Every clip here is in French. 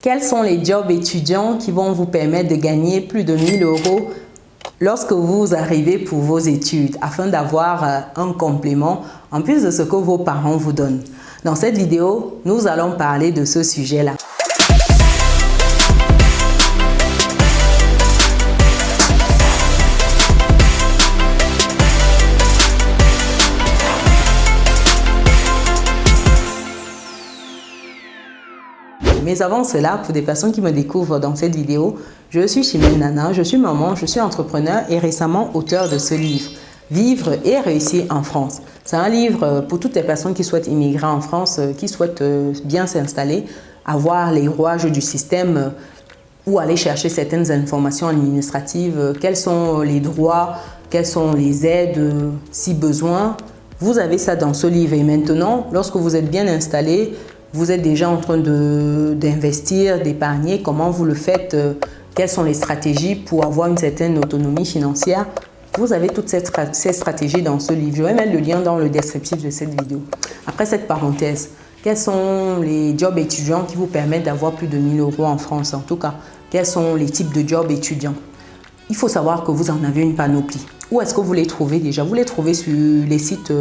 Quels sont les jobs étudiants qui vont vous permettre de gagner plus de 1000 € lorsque vous arrivez pour vos études afin d'avoir un complément en plus de ce que vos parents vous donnent? Dans cette vidéo, nous allons parler de ce sujet-là. Mais avant cela, pour des personnes qui me découvrent dans cette vidéo, je suis Chimène Nana, je suis maman, je suis entrepreneur et récemment auteur de ce livre, Vivre et réussir en France. C'est un livre pour toutes les personnes qui souhaitent immigrer en France, qui souhaitent bien s'installer, avoir les rouages du système ou aller chercher certaines informations administratives, quels sont les droits, quelles sont les aides si besoin. Vous avez ça dans ce livre et maintenant, lorsque vous êtes bien installé, vous êtes déjà en train d'investir, d'épargner, comment vous le faites, quelles sont les stratégies pour avoir une certaine autonomie financière. Vous avez toutes ces stratégies dans ce livre. Je vais mettre le lien dans le descriptif de cette vidéo. Après cette parenthèse, quels sont les jobs étudiants qui vous permettent d'avoir plus de 1000 € en France? En tout cas, quels sont les types de jobs étudiants? Il faut savoir que vous en avez une panoplie. Où est-ce que vous les trouvez déjà? Vous les trouvez sur les sites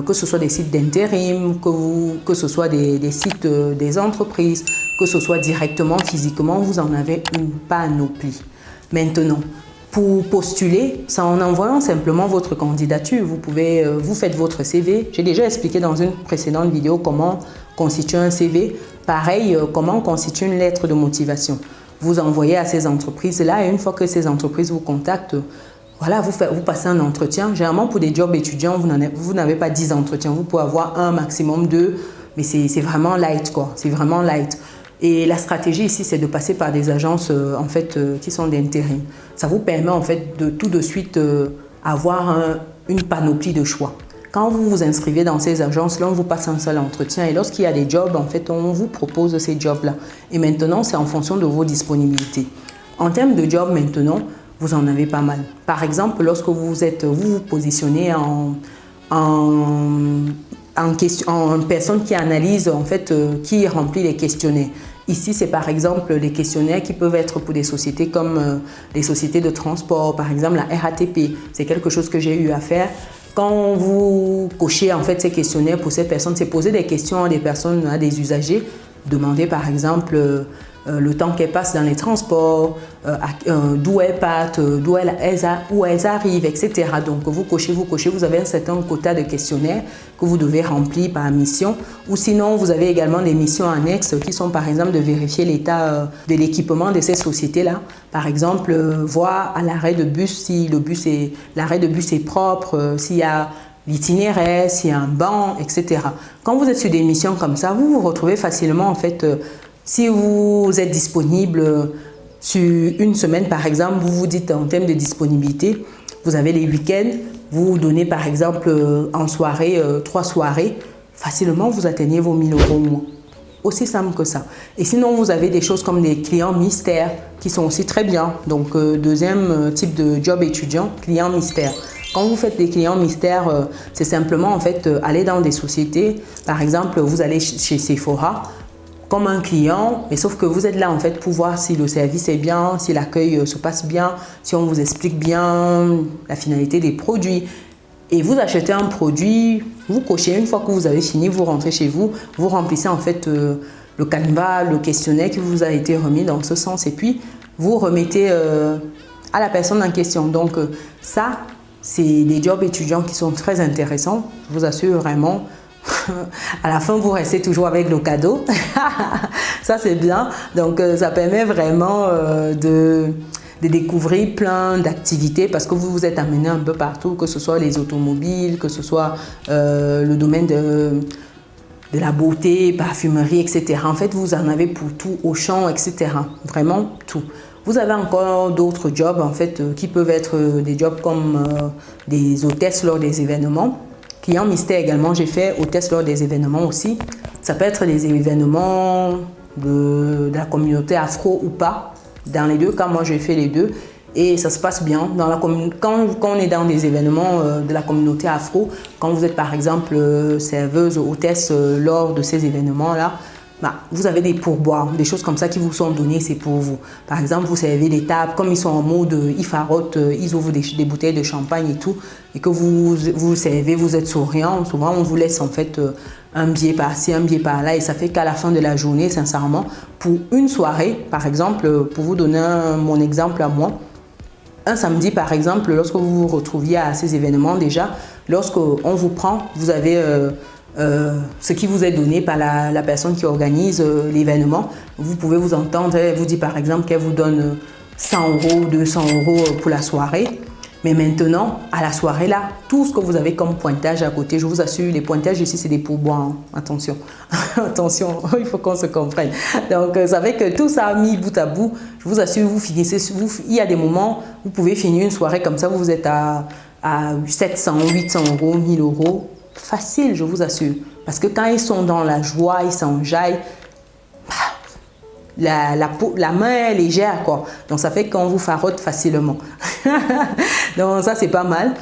que ce soit des sites d'intérim, que ce soit des sites des entreprises, que ce soit directement, physiquement, vous en avez une panoplie. Maintenant, pour postuler, c'est en envoyant simplement votre candidature. Vous faites votre CV. J'ai déjà expliqué dans une précédente vidéo comment constituer un CV. Pareil, comment constituer une lettre de motivation. Vous envoyez à ces entreprises-là et une fois que ces entreprises vous contactent, voilà, vous passez un entretien. Généralement, pour des jobs étudiants, vous n'avez pas 10 entretiens. Vous pouvez avoir un maximum 2, mais c'est vraiment light, quoi. C'est vraiment light. Et la stratégie ici, c'est de passer par des agences qui sont d'intérim. Ça vous permet en fait de tout de suite avoir une panoplie de choix. Quand vous vous inscrivez dans ces agences-là, on vous passe un seul entretien et lorsqu'il y a des jobs, en fait, on vous propose ces jobs-là. Et maintenant, c'est en fonction de vos disponibilités. En termes de jobs maintenant, vous en avez pas mal. Par exemple, lorsque vous vous positionnez en personne qui analyse, en fait, qui remplit les questionnaires. Ici, c'est par exemple les questionnaires qui peuvent être pour des sociétés comme les sociétés de transport, par exemple la RATP. C'est quelque chose que j'ai eu à faire. Quand vous cochez en fait ces questionnaires pour ces personnes, c'est poser des questions à des personnes, à des usagers. Demandez par exemple le temps qu'elles passent dans les transports, d'où elles partent, où elles arrivent, etc. Donc vous cochez, vous avez un certain quota de questionnaires que vous devez remplir par mission. Ou sinon, vous avez également des missions annexes qui sont par exemple de vérifier l'état de l'équipement de ces sociétés-là. Par exemple, voir à l'arrêt de bus si l'arrêt de bus est propre, s'il y a l'itinéraire, s'il y a un banc, etc. Quand vous êtes sur des missions comme ça, vous vous retrouvez facilement en fait. Si vous êtes disponible sur une semaine, par exemple, vous vous dites en termes de disponibilité, vous avez les week-ends, vous donnez par exemple en soirée, 3 soirées, facilement vous atteignez vos 1000 € au mois. Aussi simple que ça. Et sinon, vous avez des choses comme des clients mystères qui sont aussi très bien. Donc, deuxième type de job étudiant, client mystère. Quand vous faites des clients mystères, c'est simplement en fait aller dans des sociétés. Par exemple, vous allez chez Sephora comme un client, mais sauf que vous êtes là en fait pour voir si le service est bien, si l'accueil se passe bien, si on vous explique bien la finalité des produits. Et vous achetez un produit, vous cochez, une fois que vous avez fini, vous rentrez chez vous, vous remplissez en fait le canevas, le questionnaire qui vous a été remis dans ce sens et puis vous remettez à la personne en question. Donc ça, c'est des jobs étudiants qui sont très intéressants, je vous assure vraiment. À la fin, vous restez toujours avec le cadeau. Ça, c'est bien. Donc, ça permet vraiment de découvrir plein d'activités parce que vous vous êtes amené un peu partout, que ce soit les automobiles, que ce soit le domaine de la beauté, parfumerie, etc. En fait, vous en avez pour tout, Auchan, etc. Vraiment tout. Vous avez encore d'autres jobs en fait qui peuvent être des jobs comme des hôtesses lors des événements. Client mystère également, j'ai fait hôtesse lors des événements aussi. Ça peut être des événements de la communauté afro ou pas. Dans les deux cas, moi j'ai fait les deux et ça se passe bien. Quand on est dans des événements de la communauté afro, quand vous êtes par exemple serveuse, hôtesse lors de ces événements-là, vous avez des pourboires, des choses comme ça qui vous sont données, c'est pour vous. Par exemple, vous servez des tables, comme ils sont en mode Ifarote, ils ouvrent des bouteilles de champagne et tout, et que vous servez, vous êtes souriant, souvent on vous laisse en fait un billet par-ci, un billet par-là, et ça fait qu'à la fin de la journée, sincèrement, pour une soirée, par exemple, pour vous donner mon exemple à moi, un samedi, par exemple, lorsque vous vous retrouviez à ces événements déjà, lorsqu'on vous prend, vous avez ce qui vous est donné par la personne qui organise l'événement. Vous pouvez vous entendre, elle vous dit par exemple qu'elle vous donne 100 €, 200 € pour la soirée. Mais maintenant, à la soirée là, tout ce que vous avez comme pointage à côté, je vous assure, les pointages ici, c'est des pourboires. Hein. Attention, attention, il faut qu'on se comprenne. Donc, ça fait que tout ça mis bout à bout, je vous assure, vous finissez, il y a des moments, vous pouvez finir une soirée comme ça, vous êtes à 700, 800 €, 1000 €. Facile, je vous assure. Parce que quand ils sont dans la joie, ils s'enjaillent, la main est légère, quoi. Donc, ça fait qu'on vous farotte facilement. Donc, ça, c'est pas mal.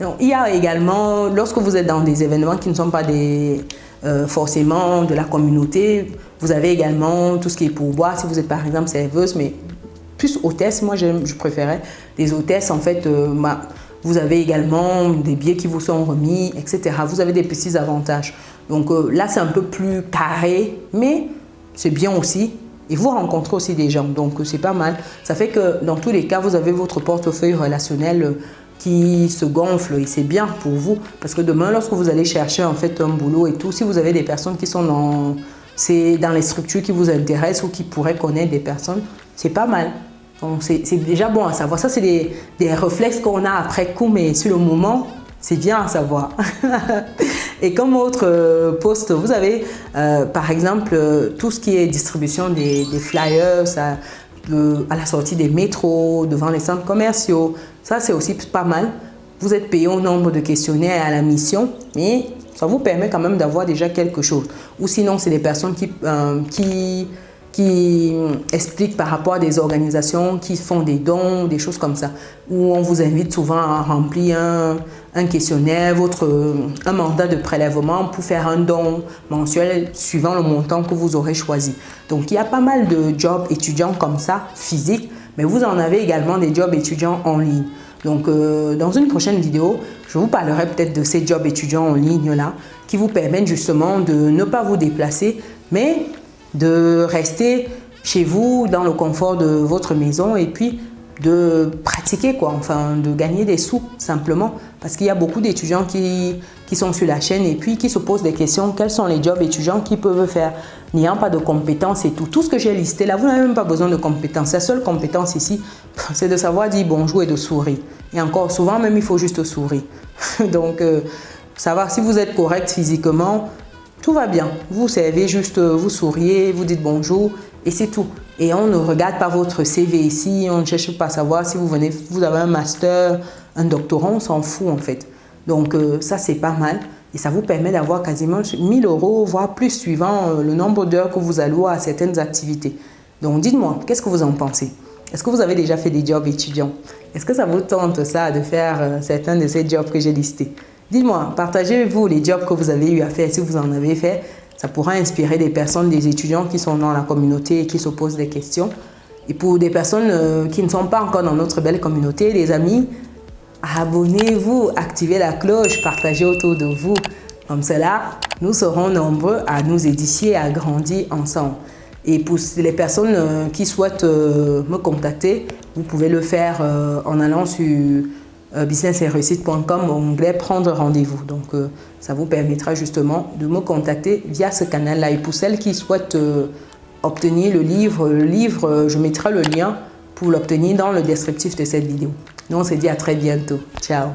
Donc, il y a également, lorsque vous êtes dans des événements qui ne sont pas forcément de la communauté, vous avez également tout ce qui est pourboire. Si vous êtes par exemple serveuse, mais plus hôtesse, moi je préférais des hôtesses en fait. Vous avez également des billets qui vous sont remis, etc. Vous avez des petits avantages. Donc là, c'est un peu plus carré, mais c'est bien aussi. Et vous rencontrez aussi des gens, donc c'est pas mal. Ça fait que dans tous les cas, vous avez votre portefeuille relationnel qui se gonfle et c'est bien pour vous. Parce que demain, lorsque vous allez chercher en fait un boulot et tout, si vous avez des personnes qui sont dans les structures qui vous intéressent ou qui pourraient connaître des personnes, c'est pas mal. Donc c'est déjà bon à savoir. Ça, c'est des réflexes qu'on a après coup, mais sur le moment, c'est bien à savoir. Et comme autre poste, vous avez par exemple tout ce qui est distribution des flyers à la sortie des métros, devant les centres commerciaux. Ça, c'est aussi pas mal. Vous êtes payé au nombre de questionnaires à la mission, mais ça vous permet quand même d'avoir déjà quelque chose. Ou sinon, c'est des personnes qui expliquent par rapport à des organisations qui font des dons, des choses comme ça, où on vous invite souvent à remplir un questionnaire, un mandat de prélèvement pour faire un don mensuel suivant le montant que vous aurez choisi. Donc, il y a pas mal de jobs étudiants comme ça, physiques, mais vous en avez également des jobs étudiants en ligne. Donc, dans une prochaine vidéo, je vous parlerai peut-être de ces jobs étudiants en ligne là, qui vous permettent justement de ne pas vous déplacer, mais de rester chez vous dans le confort de votre maison et puis de pratiquer quoi, enfin de gagner des sous simplement, parce qu'il y a beaucoup d'étudiants qui sont sur la chaîne et puis qui se posent des questions, quels sont les jobs étudiants qu'ils peuvent faire, n'ayant pas de compétences et tout. Tout ce que j'ai listé là, vous n'avez même pas besoin de compétences. La seule compétence ici, c'est de savoir dire bonjour et de sourire. Et encore souvent même, il faut juste sourire. Donc, savoir si vous êtes correct physiquement, tout va bien. Vous servez juste, vous souriez, vous dites bonjour et c'est tout. Et on ne regarde pas votre CV ici, on ne cherche pas à savoir si vous avez un master, un doctorat, on s'en fout en fait. Donc ça c'est pas mal et ça vous permet d'avoir quasiment 1000 €, voire plus suivant le nombre d'heures que vous allouez à certaines activités. Donc dites-moi, qu'est-ce que vous en pensez? Est-ce que vous avez déjà fait des jobs étudiants? Est-ce que ça vous tente ça de faire certains de ces jobs que j'ai listés? Dites-moi, partagez-vous les jobs que vous avez eu à faire, si vous en avez fait. Ça pourra inspirer des personnes, des étudiants qui sont dans la communauté et qui se posent des questions. Et pour des personnes qui ne sont pas encore dans notre belle communauté, les amis, abonnez-vous, activez la cloche, partagez autour de vous. Comme cela, nous serons nombreux à nous édifier, à grandir ensemble. Et pour les personnes qui souhaitent me contacter, vous pouvez le faire en allant sur business-et-réussite.com, onglet prendre rendez-vous. Donc ça vous permettra justement de me contacter via ce canal là. Et pour celles qui souhaitent obtenir le livre, je mettrai le lien pour l'obtenir dans le descriptif de cette vidéo. Nous on se dit à très bientôt. Ciao.